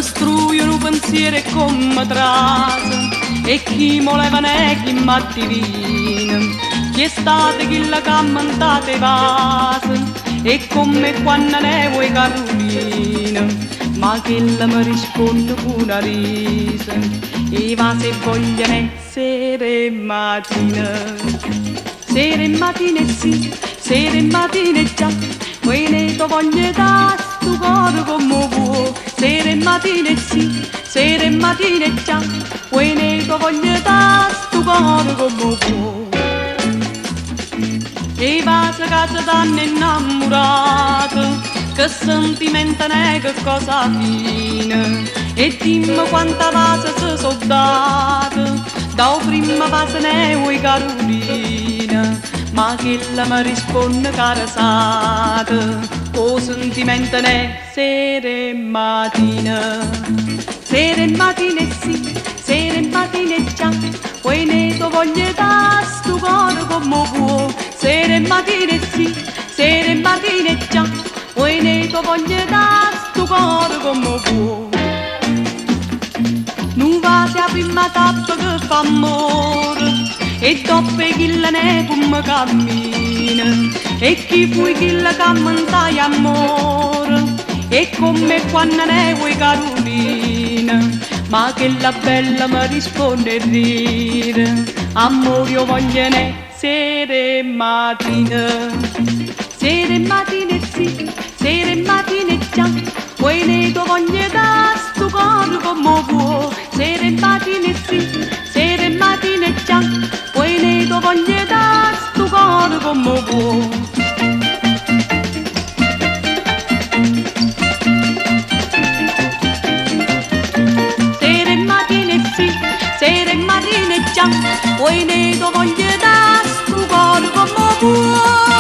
mi struiono pensieri come trase e chi voleva ne chi m'addivina, chi è stata chi la cammantate vase e come quando ne vuoi Carolina, ma che la mi risponde con una risa e va se vogliono essere mattina. Sera e mattina e sì, sera e mattina e già, poi ne to voglio da sto cuore come può. Sera e mattina e sì, sera e mattina e già, poi ne to voglio da sto cuore come può. E va se casa danno innamorato, che sentimento ne che cosa fine, e dimmi quanta vase se so data, da prima vase ne vuoi Carolina, ma che la mi risponde cara sata, o sentimento ne sera e mattina. Sera e mattina e sì, sera e mattina e già, poi ne to voglio da sto cuore come può. Sera e mattina e sì, sera e mattina e già, poi ne to voglio da sto cuore come può. Non va sia prima tappa che fa amore e dopo chi la ne come cammina e chi poi chi la cammantai amore e come quando ne vuoi Carolina, ma che la bella mi risponde e ride, amore io voglio ne sera e mattina. Sera e mattina e sì, sera e mattina e già, poi ne to voglio da sto cuore come può. Sera e mattina e sì, sera e mattina e già, poi ne to voglio da sto cuore come può. Sera e mattina e sì, sera e mattina e già, poi ne to voglio da sto cuore come può.